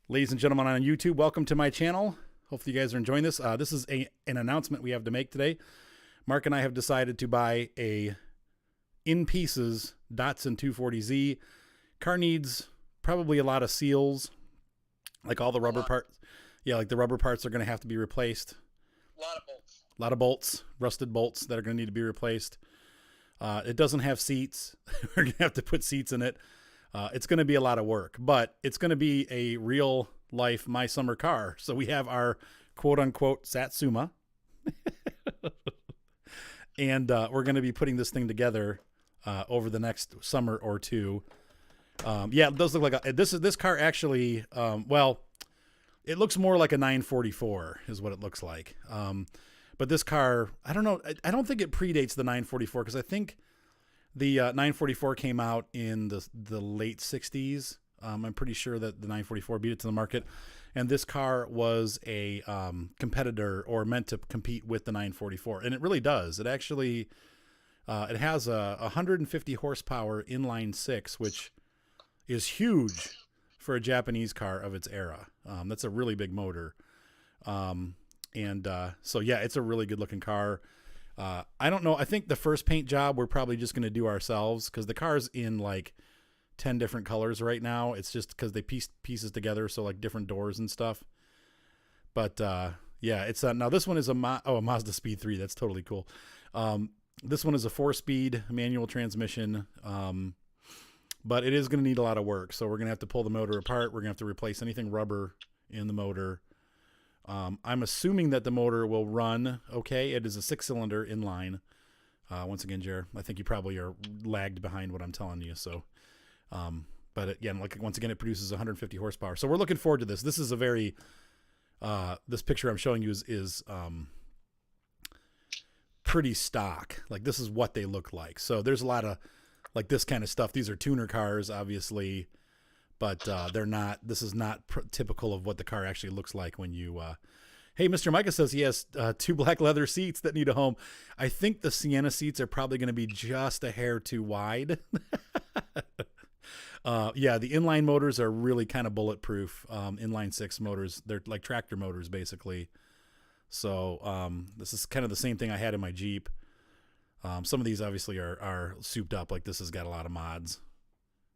Ladies and gentlemen on YouTube, welcome to my channel. Hopefully you guys are enjoying this. This is an announcement we have to make today. Mark and I have decided to buy a in pieces Datsun 240z. Car needs probably a lot of seals, like all the rubber parts. Yeah, like the rubber parts are going to have to be replaced. A lot of bolts. A lot of bolts, rusted bolts that are going to need to be replaced. It doesn't have seats. We're going to have to put seats in it. It's going to be a lot of work, but it's going to be a real life My Summer car. So we have our quote unquote Satsuma and we're going to be putting this thing together over the next summer or two. Yeah, it does look like this car actually, well, it looks more like a 944 is what it looks like. But this car, I don't know. I don't think it predates the 944 because I think the 944 came out in the late 60s. I'm pretty sure that the 944 beat it to the market. And this car was a competitor or meant to compete with the 944. And it really does. It actually, it has a 150 horsepower inline six, which is huge for a Japanese car of its era. That's a really big motor. So yeah, it's a really good looking car. I don't know. I think the first paint job we're probably just going to do ourselves because the car's in like 10 different colors right now. It's just because they piece pieces together, so like different doors and stuff. But yeah, it's now this one is a Mazda Speed 3. That's totally cool. This one is a 4-speed manual transmission, but it is going to need a lot of work. So we're going to have to pull the motor apart. We're going to have to replace anything rubber in the motor. I'm assuming that the motor will run okay. It is a 6-cylinder inline. Once again, Jer, I think you probably are lagged behind what I'm telling you. So, but again, like once again, it produces 150 horsepower. So we're looking forward to this. This is a very, this picture I'm showing you is pretty stock. Like this is what they look like. So there's a lot of like this kind of stuff. These are tuner cars, obviously. But they're not. This is not typical of what the car actually looks like when you. Hey, Mr. Micah says he has 2 black leather seats that need a home. I think the Sienna seats are probably going to be just a hair too wide. Yeah, the inline motors are really kind of bulletproof. Inline 6 motors. They're like tractor motors, basically. So this is kind of the same thing I had in my Jeep. Some of these obviously are souped up. Like this has got a lot of mods.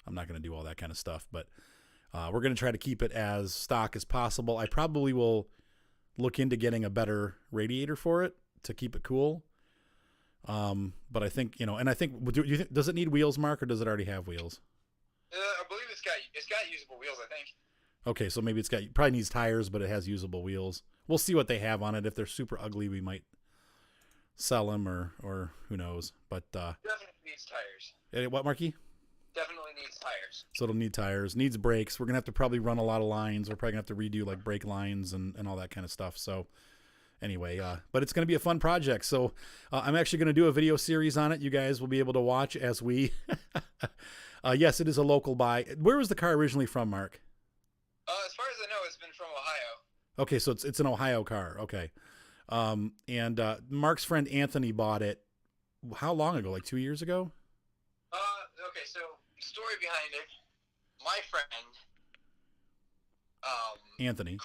I'm not going to do all that kind of stuff, but we're going to try to keep it as stock as possible. I probably will look into getting a better radiator for it to keep it cool. But I think, you know, and I think, does it need wheels, Mark, or does it already have wheels? I believe it's got usable wheels, I think. Okay, so maybe probably needs tires, but it has usable wheels. We'll see what they have on it. If they're super ugly, we might sell them or who knows. But Definitely needs tires. what, Marky? Definitely needs tires. So it'll need tires, needs brakes. We're going to have to probably run a lot of lines. We're probably going to have to redo like brake lines and all that kind of stuff. So anyway, but it's going to be a fun project. So I'm actually going to do a video series on it. You guys will be able to watch as we, yes, it is a local buy. Where was the car originally from, Mark? As far as I know, it's been from Ohio. Okay. So it's an Ohio car. Okay. And Mark's friend Anthony bought it. How long ago? Like 2 years ago? Okay, so story behind it. My friend, Anthony.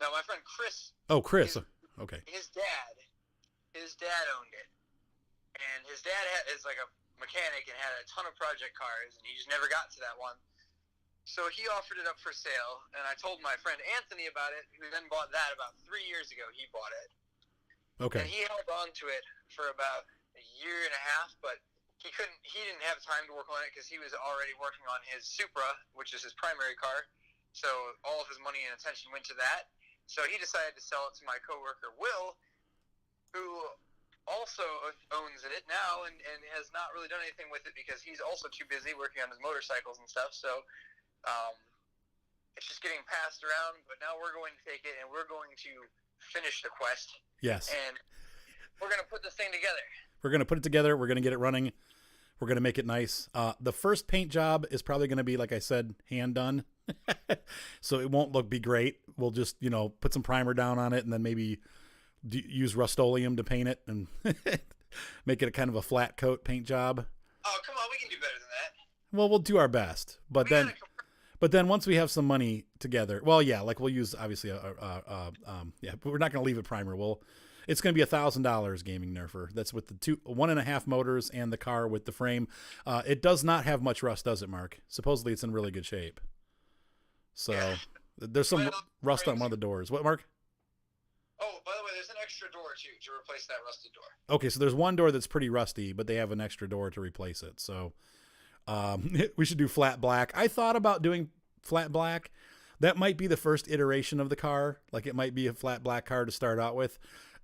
my friend Chris. Oh, Chris. Okay. His dad owned it, and his dad is like a mechanic and had a ton of project cars, and he just never got to that one. So he offered it up for sale, and I told my friend Anthony about it, who then bought that about 3 years ago. He bought it. Okay. And he held on to it for about a year and a half, but he didn't have time to work on it because he was already working on his Supra, which is his primary car. So all of his money and attention went to that. So he decided to sell it to my coworker, Will, who also owns it now and has not really done anything with it because he's also too busy working on his motorcycles and stuff. So it's just getting passed around, but now we're going to take it and we're going to finish the quest. Yes. And we're going to put this thing together. We're going to put it together. We're going to get it running. We're going to make it nice. The first paint job is probably going to be, like I said, hand done. So it won't be great. We'll just, you know, put some primer down on it and then maybe use Rust-Oleum to paint it and make it a kind of a flat coat paint job. Oh, come on. We can do better than that. Well, we'll do our best. But But then once we have some money together, well, yeah, like we'll use obviously yeah, but we're not going to leave it primer. It's going to be $1,000 gaming nerfer. That's with the 1.5 motors and the car with the frame. It does not have much rust, does it, Mark? Supposedly it's in really good shape. So Yeah. there's some rust on one of the doors. What, Mark? Oh, by the way, there's an extra door too to replace that rusted door. Okay, so there's one door that's pretty rusty, but they have an extra door to replace it. So we should do flat black. I thought about doing flat black. That might be the first iteration of the car. Like it might be a flat black car to start out with.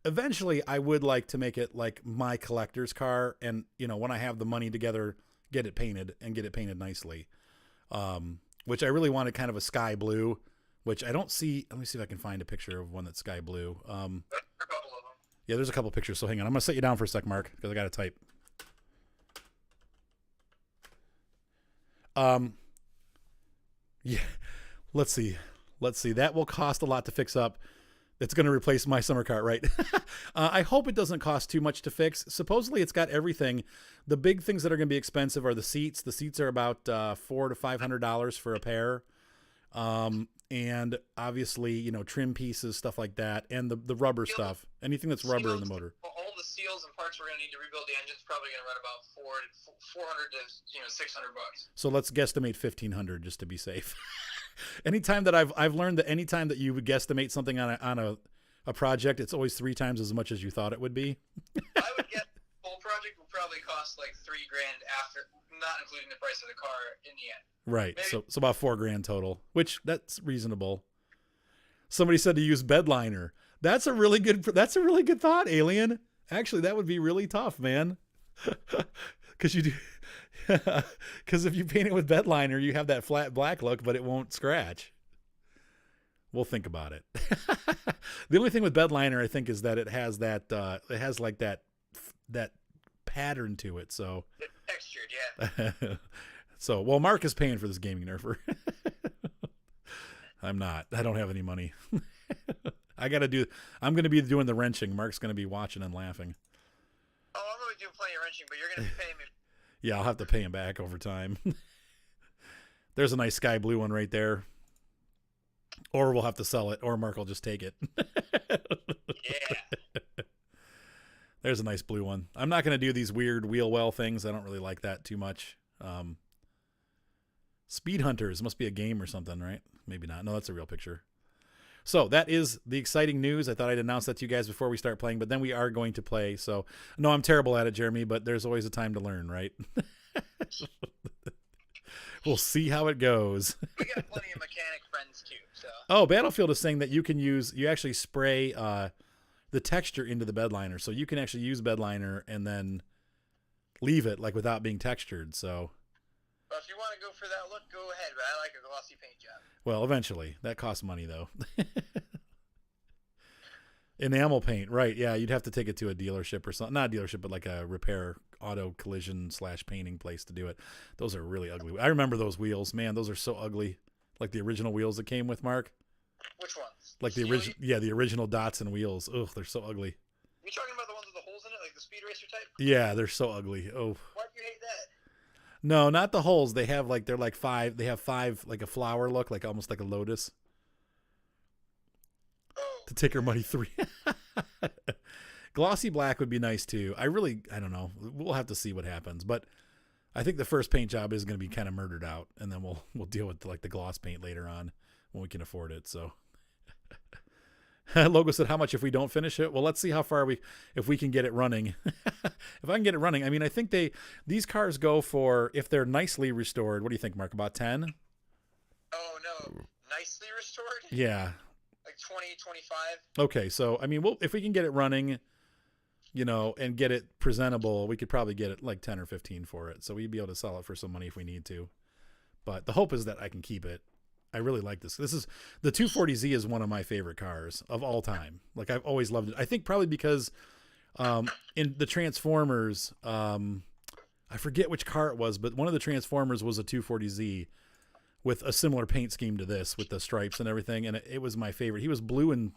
Eventually, I would like to make it like my collector's car. And, you know, when I have the money together, get it painted and get it painted nicely. Which I really wanted kind of a sky blue, which I don't see. Let me see if I can find a picture of one that's sky blue. A couple of them. Yeah, there's a couple pictures. So hang on. I'm going to set you down for a sec, Mark, because I got to type. Yeah, let's see. That will cost a lot to fix up. It's going to replace my summer cart, right? I hope it doesn't cost too much to fix. Supposedly it's got everything. The big things that are going to be expensive are the seats. The seats are about $400 to $500 for a pair. And obviously, you know, trim pieces, stuff like that. And the rubber stuff, anything that's rubber in the motor. All the seals and parts we're going to need to rebuild the engine's probably going to run about $400 to $600. So let's guesstimate $1,500 just to be safe. Anytime that I've learned that anytime that you would guesstimate something on a project, it's always 3 times as much as you thought it would be. I would guess the whole project will probably cost like $3,000 after, not including the price of the car in the end. Right. Maybe. So it's about $4,000 total, which that's reasonable. Somebody said to use bed liner. That's a really good thought, Alien. Actually, that would be really tough, man. Because if you paint it with bed liner, you have that flat black look, but it won't scratch. We'll think about it. The only thing with bed liner, I think, is that it has that pattern to it. So It's textured, yeah. So, well, Mark is paying for this gaming nerfer. I'm not. I don't have any money. I'm going to be doing the wrenching. Mark's going to be watching and laughing. Oh, I'm going to be doing plenty of wrenching, but you're going to be paying me. Yeah, I'll have to pay him back over time. There's a nice sky blue one right there. Or we'll have to sell it, or Mark will just take it. Yeah. There's a nice blue one. I'm not going to do these weird wheel well things. I don't really like that too much. Speed Hunters must be a game or something, right? Maybe not. No, that's a real picture. So that is the exciting news. I thought I'd announce that to you guys before we start playing, but then we are going to play. So, no, I'm terrible at it, Jeremy, but there's always a time to learn, right? We'll see how it goes. We got plenty of mechanic friends too. So. Oh, Battlefield is saying that you actually spray the texture into the bed liner. So you can actually use bed liner and then leave it like without being textured. So. Well, if you want to go for that look, go ahead, but I like a glossy paint job. Well, eventually. That costs money, though. Enamel paint, right. Yeah, you'd have to take it to a dealership or something. Not a dealership, but like a repair auto collision / painting place to do it. Those are really ugly. I remember those wheels. Man, those are so ugly. Like the original wheels that came with, Mark. Which ones? Like the original, yeah, the original Datsun wheels. Ugh, they're so ugly. You talking about the ones with the holes in it, like the Speed Racer type? Yeah, they're so ugly. Oh. Why do you hate that? No, not the holes. They have they have 5, like a flower look, like almost like a lotus. Oh. To take her money 3. Glossy black would be nice too. I don't know. We'll have to see what happens, but I think the first paint job is going to be kind of murdered out, and then we'll deal with like the gloss paint later on when we can afford it. So Logo said, how much if we don't finish it? Well, let's see how far if we can get it running. If I can get it running, I mean, I think these cars go for, if they're nicely restored, what do you think, Mark, about 10? Oh, no. Nicely restored? Yeah. Like 20, 25? Okay, so, I mean, if we can get it running, and get it presentable, we could probably get it like 10 or 15 for it. So we'd be able to sell it for some money if we need to. But the hope is that I can keep it. I really like this. The 240Z is one of my favorite cars of all time. Like, I've always loved it. I think probably because in the Transformers, I forget which car it was, but one of the Transformers was a 240Z with a similar paint scheme to this, with the stripes and everything, and it was my favorite. He was blue and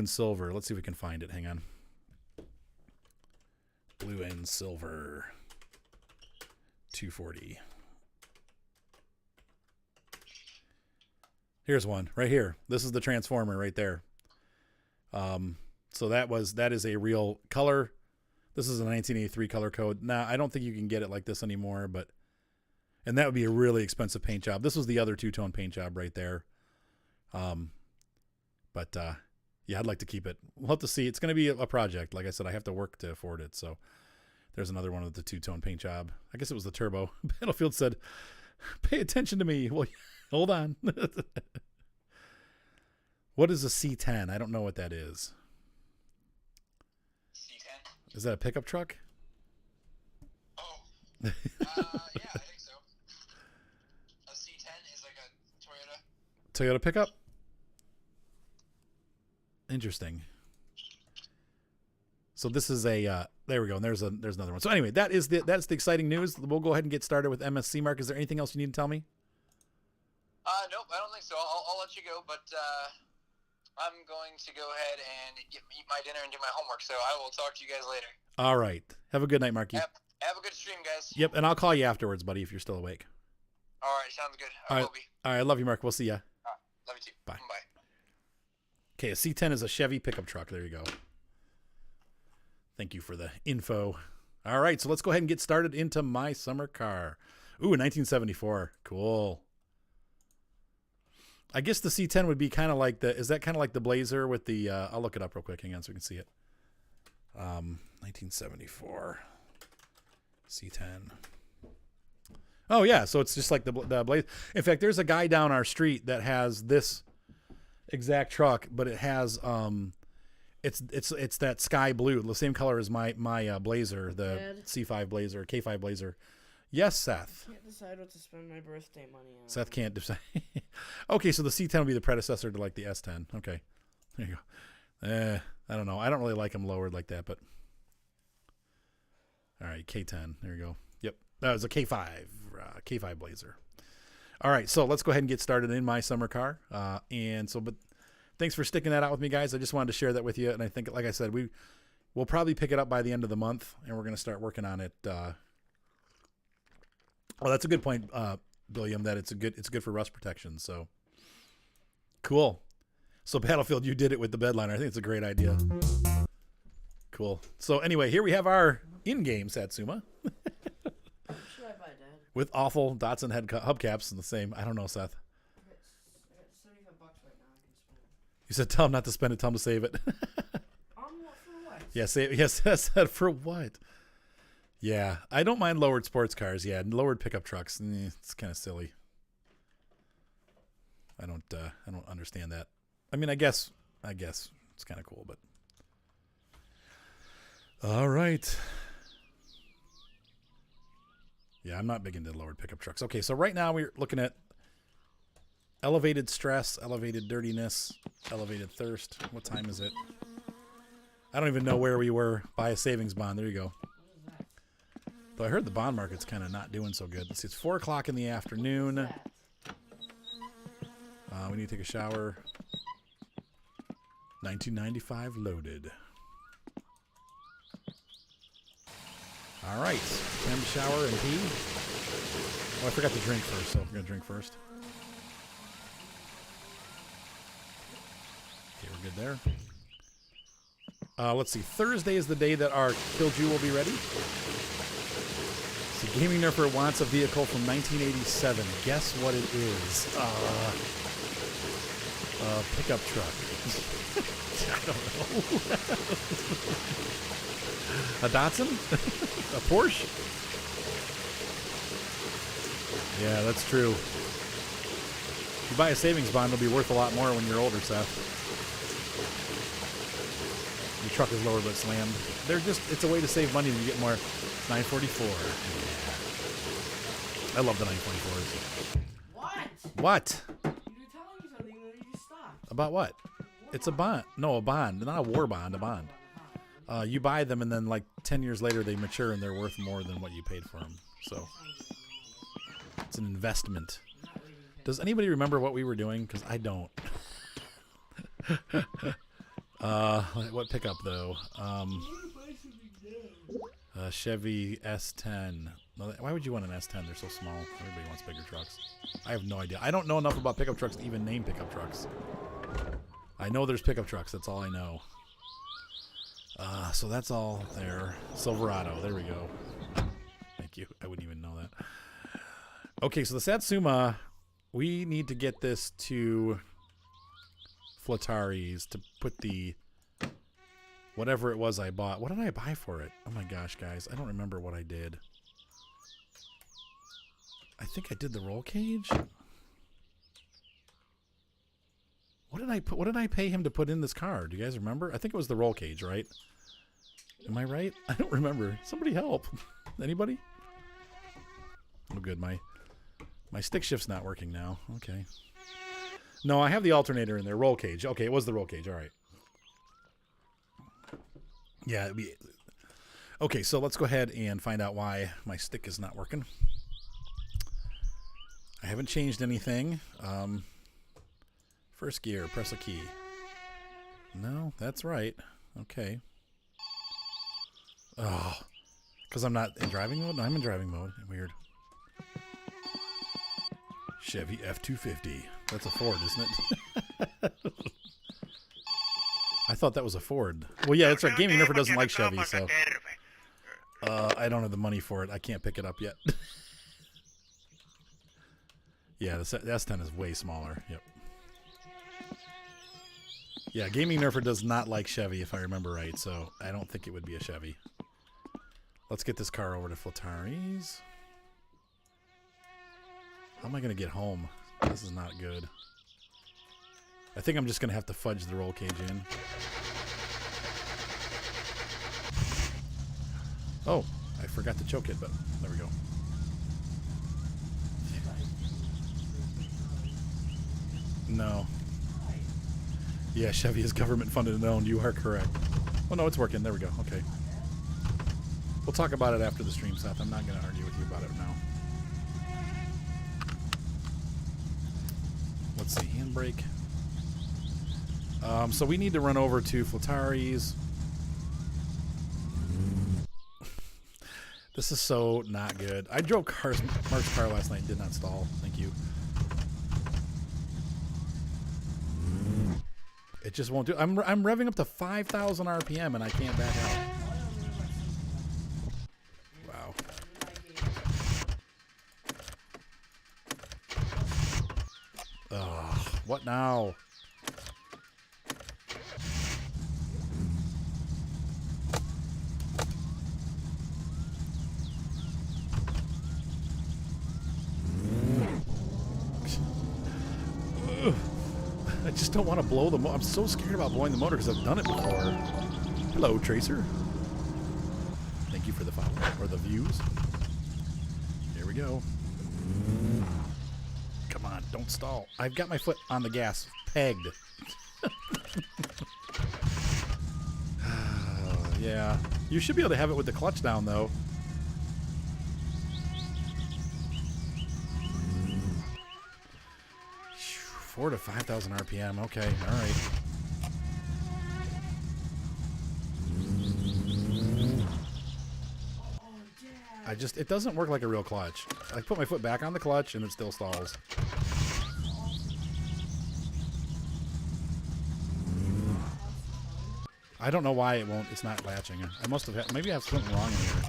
silver. Let's see if we can find it. Hang on. Blue and silver 240. Here's one right here. This is the transformer right there. So that is a real color. This is a 1983 color code. Now, I don't think you can get it like this anymore, and that would be a really expensive paint job. This was the other two-tone paint job right there. Yeah, I'd like to keep it. We'll have to see. It's going to be a project. Like I said, I have to work to afford it. So there's another one of the two-tone paint job. I guess it was the turbo. Battlefield said, pay attention to me. Well, hold on. What is a C10? I don't know what that is. C10? Is that a pickup truck? Oh. Yeah, I think so. A C10 is like a Toyota pickup? Interesting. So this is a there we go, and there's another one. So anyway, that's the exciting news. We'll go ahead and get started with MSC. Mark, is there anything else you need to tell me? Nope, I don't think so. I'll let you go, but I'm going to go ahead and eat my dinner and do my homework. So I will talk to you guys later. All right. Have a good night, Marky. Have a good stream, guys. Yep, and I'll call you afterwards, buddy, if you're still awake. All right, sounds good. I will be. All right, I love you, Mark. We'll see ya. Love you too. Bye. Bye. Okay, a C10 is a Chevy pickup truck. There you go. Thank you for the info. All right, so let's go ahead and get started into my summer car. Ooh, 1974. Cool. I guess the C10 would be kind of like is that kind of like the Blazer with the, I'll look it up real quick. Hang on so we can see it. 1974 C10. Oh, yeah, so it's just like the Blazer. In fact, there's a guy down our street that has this exact truck, but it has it's that sky blue, the same color as my Blazer, the Dad? C5 Blazer, K5 Blazer. Yes, Seth. I can't decide what to spend my birthday money on. Seth can't decide. Okay, so the C10 will be the predecessor to like the S10. Okay, there you go. I don't know. I don't really like them lowered like that, but all right, K10. There you go. Yep, that was a K5 Blazer. All right, so let's go ahead and get started in my summer car. But thanks for sticking that out with me, guys. I just wanted to share that with you, and I think, like I said, we'll probably pick it up by the end of the month, and we're going to start working on it. Well, that's a good point, William. That it's good for rust protection. So cool. So Battlefield, you did it with the bedliner. I think it's a great idea. Cool. So anyway, here we have our in-game Satsuma. What should I buy, Dad? With awful Datsun head hubcaps and the same. I don't know, Seth. I got $75 right now I can spend. You said tell him not to spend it. Tell him to save it. For what? Yeah, save. Yes, Seth. For what? Yeah, I don't mind lowered sports cars. Yeah, lowered pickup trucks. It's kind of silly. I don't understand that. I mean, I guess it's kind of cool, but all right. Yeah, I'm not big into lowered pickup trucks. Okay, so right now we're looking at elevated stress, elevated dirtiness, elevated thirst. What time is it? I don't even know where we were. Buy a savings bond. There you go. Though I heard the bond market's kind of not doing so good. Let's see, it's 4 o'clock in the afternoon. We need to take a shower. 1995 loaded. All right, time to shower and pee. Oh, I forgot to drink first, so we're going to drink first. Okay, we're good there. Let's see, Thursday is the day that our Killju will be ready. So Gaming Nerfer wants a vehicle from 1987. Guess what it is? Pickup truck. I don't know. A Datsun? A Porsche? Yeah, that's true. If you buy a savings bond, it'll be worth a lot more when you're older, Seth. Your truck is lower but slammed. It's a way to save money when you get more. 944. Yeah. I love the 944s. What? You're telling me something and then you just stop. About what? It's a bond. No, a bond. Not a war bond, a bond. You buy them and then like 10 years later they mature and they're worth more than what you paid for them. So it's an investment. Does anybody remember what we were doing? Because I don't. What pickup though? Chevy S10. No, why would you want an S10? They're so small. Everybody wants bigger trucks. I have no idea. I don't know enough about pickup trucks to even name pickup trucks. I know there's pickup trucks. That's all I know. So that's all there. Silverado. There we go. Thank you. I wouldn't even know that. Okay, so the Satsuma, we need to get this to Flatari's to put the whatever it was I bought. What did I buy for it? Oh my gosh, guys. I don't remember what I did. I think I did the roll cage. What did I put? What did I pay him to put in this car? Do you guys remember? I think it was the roll cage, right? Am I right? I don't remember. Somebody help. Anybody? Oh, good. My stick shift's not working now. Okay. No, I have the alternator in there. Roll cage. Okay, it was the roll cage. All right. Yeah. Okay, so let's go ahead and find out why my stick is not working. I haven't changed anything. First gear, press a key. No, that's right. Okay. Oh, because I'm not in driving mode? No, I'm in driving mode. Weird. Chevy F250. That's a Ford, isn't it? I thought that was a Ford. Well, yeah, that's right. Gaming Nerfer doesn't like Chevy, so... I don't have the money for it. I can't pick it up yet. Yeah, the S10 is way smaller. Yep. Yeah, Gaming Nerfer does not like Chevy, if I remember right, so I don't think it would be a Chevy. Let's get this car over to Flatari's. How am I going to get home? This is not good. I think I'm just going to have to fudge the roll cage in. Oh, I forgot to choke it, but there we go. No. Yeah, Chevy is government funded and owned. You are correct. Oh, no, it's working. There we go. Okay. We'll talk about it after the stream, Seth. I'm not going to argue with you about it now. Let's see. Handbrake. So we need to run over to Flatari's. This is so not good. I drove Mark's car last night and did not stall. Thank you. It just won't do. I'm revving up to 5,000 RPM and I can't back out. Wow. Ugh, what now? I just don't want to blow the motor. I'm so scared about blowing the motor because I've done it before. Hello, Tracer. Thank you for the follow or the views. Here we go. Come on, don't stall. I've got my foot on the gas, pegged. Yeah, you should be able to have it with the clutch down, though. 4,000 to 5,000 RPM. Okay, all right. It doesn't work like a real clutch. I put my foot back on the clutch and it still stalls. I don't know why it won't. It's not latching. I must have maybe I have something wrong in here.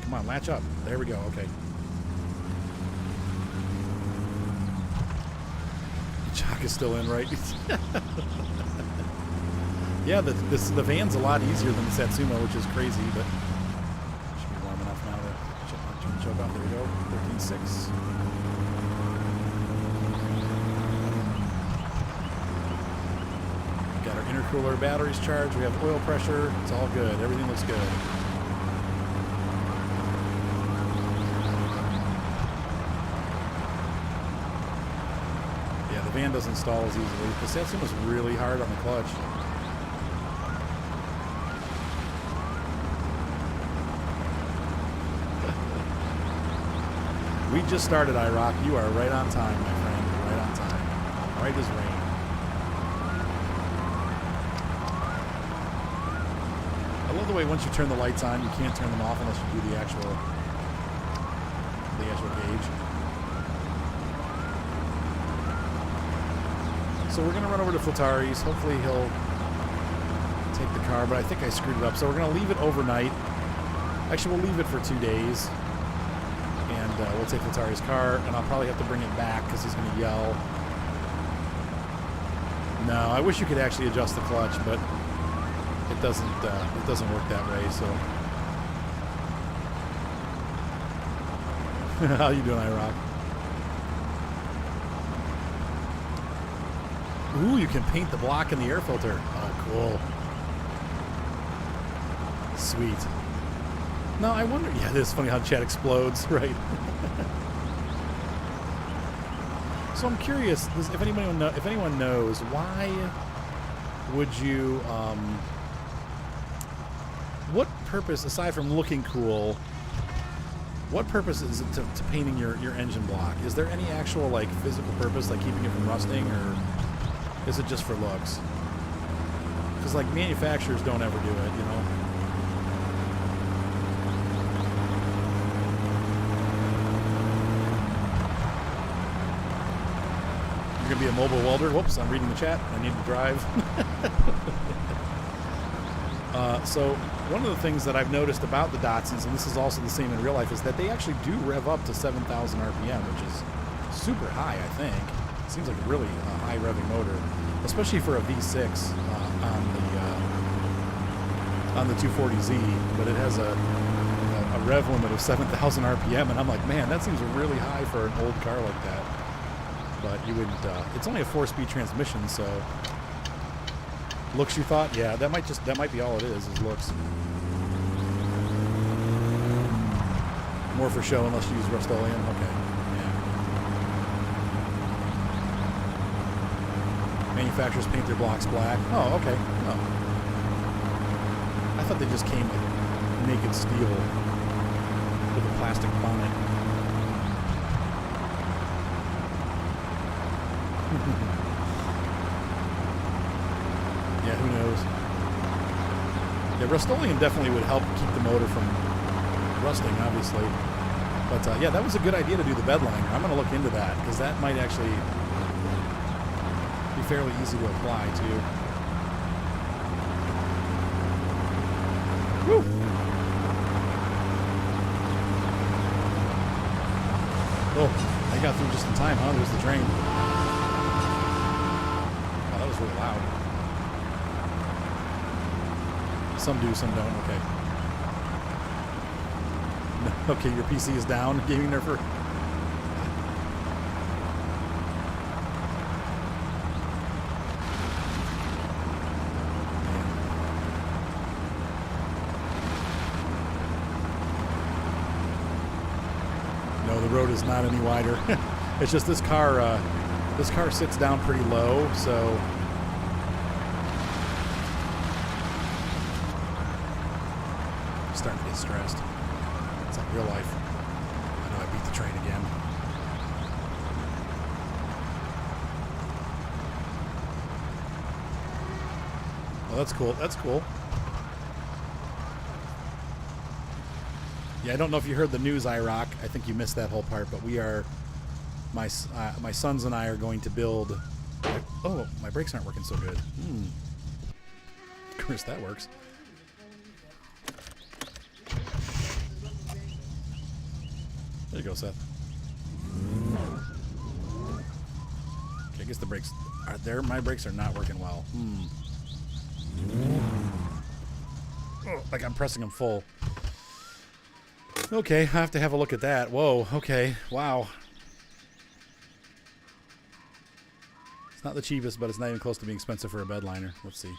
Come on, latch up. There we go. Okay. Jock is still in, right? Yeah, the van's a lot easier than the Satsuma, which is crazy, but should be warm enough now to turn the choke off. There we go. 13.6. Got our intercooler batteries charged. We have oil pressure. It's all good. Everything looks good. Yeah, the van doesn't stall as easily. The Satsuma's really hard on the clutch. We just started iRock. You are right on time, my friend. Right on time. Right as rain. Hello, love the way once you turn the lights on, you can't turn them off unless you do the actual gauge. So we're going to run over to Flattari's. Hopefully he'll take the car, but I think I screwed it up. So we're going to leave it overnight. Actually, we'll leave it for 2 days. And we'll take Flattari's car, and I'll probably have to bring it back because he's going to yell. No, I wish you could actually adjust the clutch, but it doesn't work that way, so. How you doing, iRock? Ooh, you can paint the block and the air filter. Oh, cool. Sweet. Now, I wonder... Yeah, it is funny how chat explodes, right? So I'm curious, if anyone knows, why would you... what purpose, aside from looking cool... What purpose is it to painting your engine block? Is there any actual like physical purpose, like keeping it from rusting, or is it just for looks? Because like manufacturers don't ever do it, you know. You're gonna be a mobile welder. Whoops, I'm reading the chat. I need to drive. So one of the things that I've noticed about the Datsuns, and this is also the same in real life, is that they actually do rev up to 7,000 RPM, which is super high, I think. It seems like a really high revving motor, especially for a V6 on the 240Z, but it has a rev limit of 7,000 RPM, and I'm like, man, that seems really high for an old car like that. But you wouldn't, it's only a 4-speed transmission, so... Looks, you thought? Yeah, that might be all it is looks. More for show unless you use Rust-Oleum. Okay. Yeah. Manufacturers paint their blocks black. Oh, okay. Oh. I thought they just came with naked steel with a plastic bonnet. Yeah, who knows? Yeah, Rust-Oleum definitely would help keep the motor from rusting, obviously. But yeah, that was a good idea to do the bed liner. I'm going to look into that, because that might actually be fairly easy to apply, too. Woo! Oh, I got through just in time, huh? There's the train. Wow, that was really loud. Some do, some don't. Okay. No, okay, your PC is down. Gaming nerfer. No, the road is not any wider. It's just this car sits down pretty low, so. Starting to get stressed. It's like real life. I know I beat the train again. Oh, that's cool. That's cool. Yeah, I don't know if you heard the news, iRock. I think you missed that whole part, but we are... My sons and I are going to build... Oh, my brakes aren't working so good. Of course, that works. There you go, Seth. Okay, I guess the brakes are there. My brakes are not working well. Oh, like I'm pressing them full. Okay, I have to have a look at that. Whoa, okay, wow. It's not the cheapest, but it's not even close to being expensive for a bed liner. Let's see.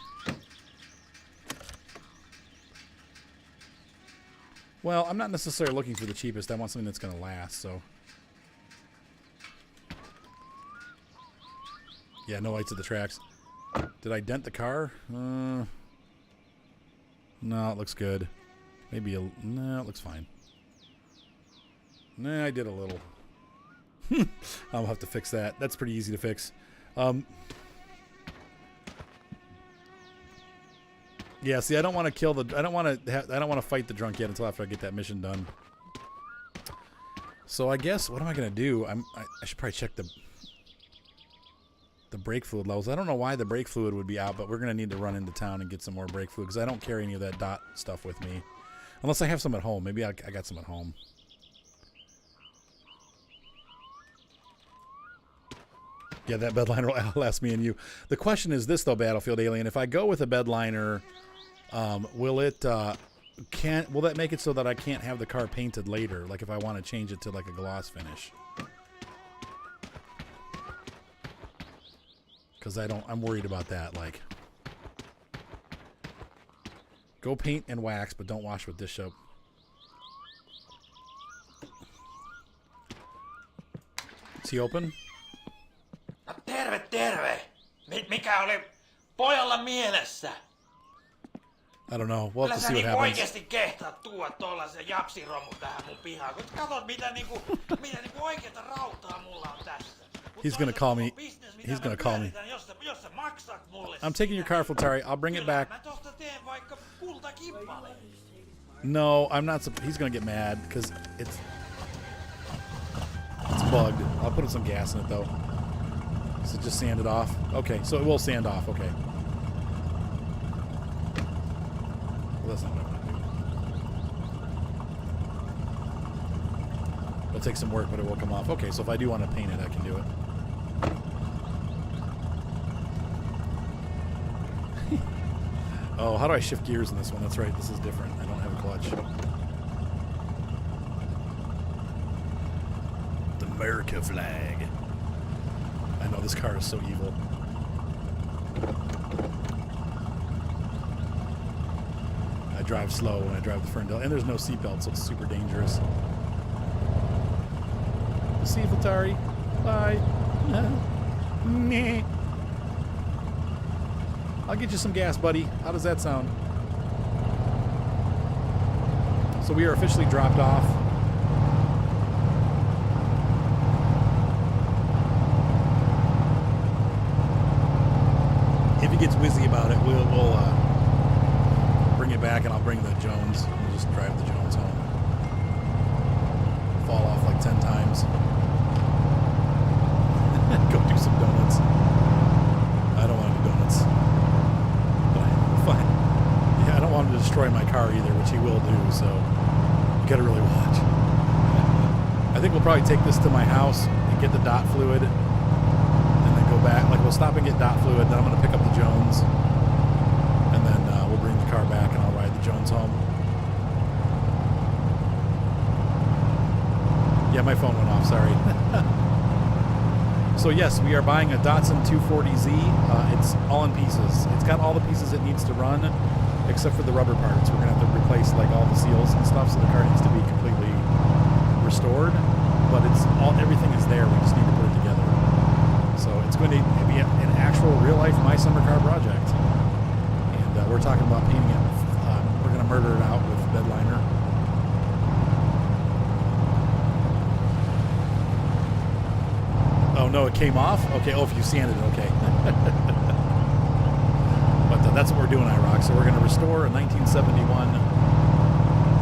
Well, I'm not necessarily looking for the cheapest. I want something that's going to last, so. Yeah, no lights at the tracks. Did I dent the car? No, it looks good. Maybe no, it looks fine. Nah, I did a little. I'll have to fix that. That's pretty easy to fix. Yeah, see, I don't want to kill the. I don't want to fight the drunk yet until after I get that mission done. So I guess what am I gonna do? I should probably check the brake fluid levels. I don't know why the brake fluid would be out, but we're gonna need to run into town and get some more brake fluid because I don't carry any of that dot stuff with me, unless I have some at home. Maybe I got some at home. Yeah, that bedliner will outlast me and you. The question is this, though, Battlefield Alien. If I go with a bedliner, will that make it so that I can't have the car painted later? Like if I want to change it to like a gloss finish? Because I'm worried about that. Like, go paint and wax, but don't wash with dish soap. Is he open? Terve, terve! Mikä oli pojalla mielessä? I don't know. We'll have Kyllä to sä see what niinku happens. oikeesti kehtaat tuoda tollasen japsiromu tähän mun pihaan. Kun katot mitä niinku oikeeta rautaa mulla on tässä. He's gonna call me. He's gonna call me. Jos sä maksat mulle. I'm taking your car, Fultari. I'll bring it back. Mä tosta teen vaikka kultakippaleen. No, I'm not. He's gonna get mad because it's bugged. I'll put some gas in it though. So just sand it off. Okay, so it will sand off. Okay. Well, that's not what I want to do. It'll take some work, but it will come off. Okay, so if I do want to paint it, I can do it. Oh, how do I shift gears in this one? That's right. This is different. I don't have a clutch. The America flag. I know this car is so evil. I drive slow when I drive the Ferndale, and there's no seatbelt, so it's super dangerous. See you, Fultari. Bye. Meh. I'll get you some gas, buddy. How does that sound? So we are officially dropped off. If he gets whizzy about it, we'll bring it back, and I'll bring the Jones. We'll just drive the Jones home. Fall off like 10 times. Go do some donuts. I don't want to do donuts. But fine. Yeah, I don't want him to destroy my car either, which he will do, so you gotta really watch. I think we'll probably take this to my house and get the dot fluid and then go back. Like, we'll stop and get dot fluid, then I'm gonna pick up the Jones, and then we'll bring the car back and I'll ride the Jones home. Yeah, my phone went off, sorry. So yes, we are buying a Datsun 240z. It's all in pieces. It's got all the pieces it needs to run, except for the rubber parts. We're gonna have to replace like all the seals and stuff, so the car needs to be completely restored. But everything is there. We just need to put it together. So it's going to be an actual real-life My Summer Car project, and we're talking about painting it. We're gonna murder it out with bedliner. Oh no, it came off? Okay, oh, if you sanded it, okay. But that's what we're doing, IROC. So we're going to restore a 1971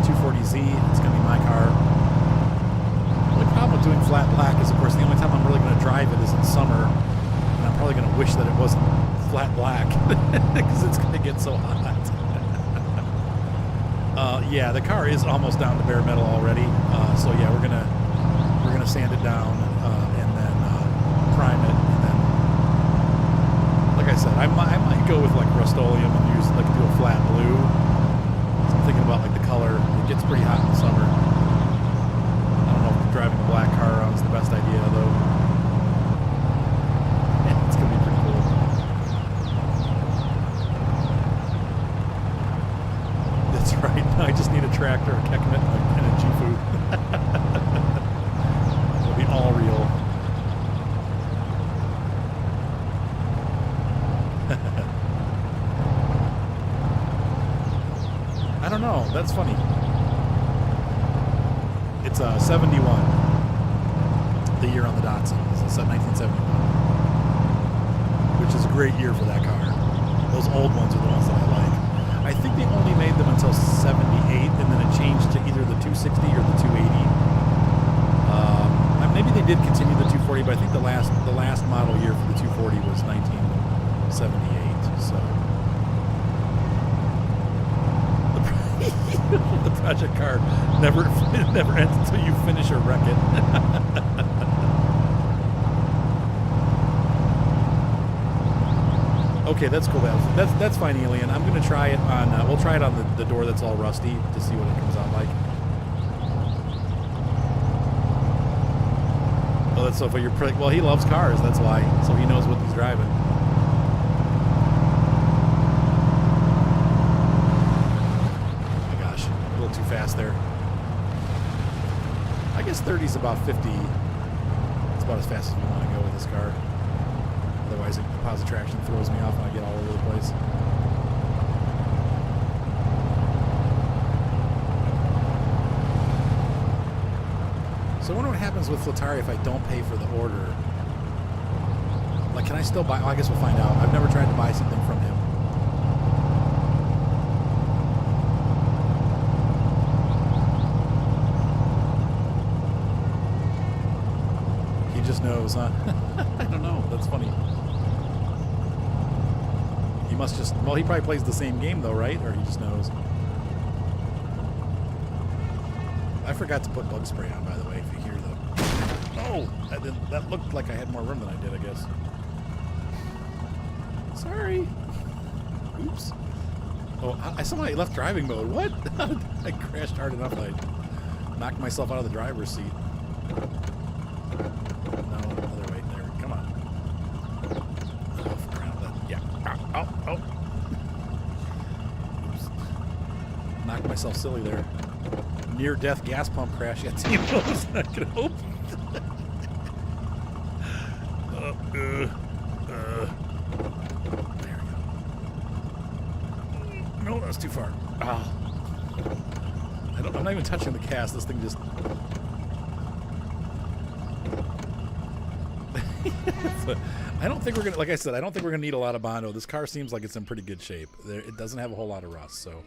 240Z. It's going to be my car. The only problem with doing flat black is, of course, the only time I'm really going to drive it is in summer. And I'm probably going to wish that it wasn't flat black because it's going to get so hot. Yeah, the car is almost down to bare metal already. So yeah, we're gonna sand it down and then prime it, and then, like I said, I might go with like Rust-Oleum and do a flat blue. So I'm thinking about like the color. It gets pretty hot in the summer. I don't know if driving a black car around is the best idea though. Yeah, it's gonna be pretty cool. That's right. I just need a tractor, a Kekmet, and a G-Fu. It'll be all real. I don't know. That's funny. It's 71. The year on the Datsun. It's 1971. Which is a great year for that car. Those old ones are the ones that I like. I think they only made them until 78, and then it changed to either the 260 or the 280. Maybe they did continue the 240, but I think the last model year for the 240 was 1978. So the project car never ends until you finish or wreck it. Okay, that's cool. That's fine, Alien. I'm gonna try it on. We'll try it on the door that's all rusty to see what it comes out like. Oh, that's so funny. Well, he loves cars. That's why. So he knows what he's driving. Oh my gosh, a little too fast there. I guess 30 is about 50. It's about as fast as we want to go with this car. Otherwise, the positive traction throws me off and I get all over the place. So I wonder what happens with Flatari if I don't pay for the order. Like, can I still buy? Oh, I guess we'll find out. I've never tried to buy something from him. He just knows, huh? I don't know. That's funny. He must just... Well, he probably plays the same game, though, right? Or he just knows. I forgot to put bug spray on, by the way, if you hear the... Oh! That looked like I had more room than I did, I guess. Sorry. Oops. Oh, I somehow left driving mode. What? I crashed hard enough that I knocked myself out of the driver's seat. No, other way. There. Come on. Oh, around that. Yeah. Oh. Oops. Knocked myself silly there. Near-death gas pump crash. Yeah, team was not gonna hope. There we go. No, that's too far. Oh. I'm not even touching the cast. This thing just... I don't think we're gonna, like I said, I don't think we're gonna need a lot of Bondo. This car seems like it's in pretty good shape. It doesn't have a whole lot of rust, so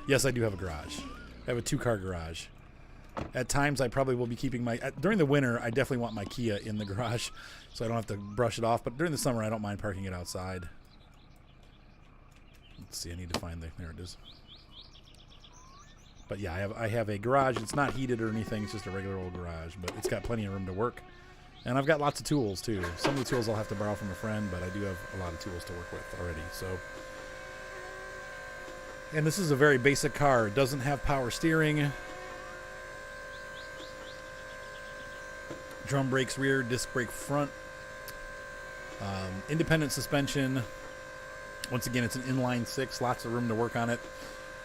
yes, I do have a garage. I have a 2-car garage. At times, I probably will be keeping my... during the winter, I definitely want my Kia in the garage, so I don't have to brush it off. But during the summer, I don't mind parking it outside. Let's see, I need to find the... There it is. But yeah, I have a garage. It's not heated or anything. It's just a regular old garage, but it's got plenty of room to work. And I've got lots of tools, too. Some of the tools I'll have to borrow from a friend, but I do have a lot of tools to work with already, so... And this is a very basic car. It doesn't have power steering. Drum brakes rear, disc brake front. Independent suspension. Once again, it's an inline 6. Lots of room to work on it.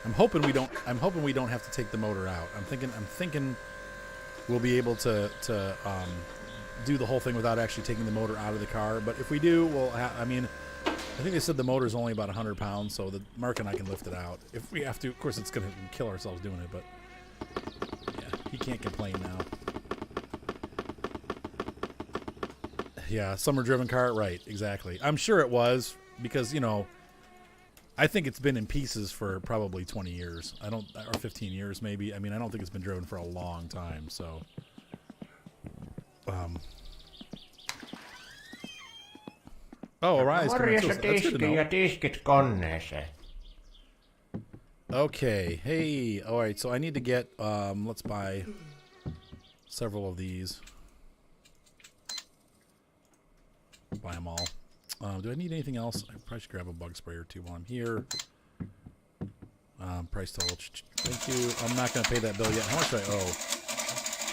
I'm hoping we don't have to take the motor out. I'm thinking we'll be able to do the whole thing without actually taking the motor out of the car. But if we do, I think they said the motor is only about 100 pounds, so Mark and I can lift it out. If we have to, of course, it's going to kill ourselves doing it, but yeah, he can't complain now. Yeah, summer-driven car, right, exactly. I'm sure it was, because, you know, I think it's been in pieces for probably 20 years. Or 15 years, maybe. I mean, I don't think it's been driven for a long time, so... Oh, Arise. Morjesta tiski ja tiskit koneeseen. Okay, hey, all right, so I need to get, let's buy several of these. Buy them all. Do I need anything else? I probably should grab a bug spray or two while I'm here. Price total. Thank you. I'm not going to pay that bill yet. How much do I owe?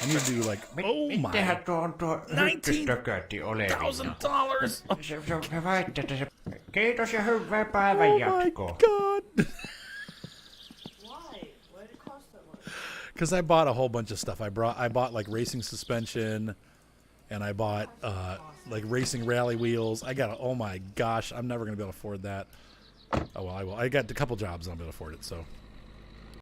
I need to do like, oh my, Mitähän tuo hyppystökötti olevina? $19. Se väitti, että se... Kiitos ja hyvää päivän jatkoa. Oh my god. Why? Why did it cost that much? Because I bought a whole bunch of stuff. I bought like racing suspension, and I bought like racing rally wheels. Oh my gosh, I'm never gonna be able to afford that. Oh well, I will. I got a couple jobs and I'll be able to afford it. So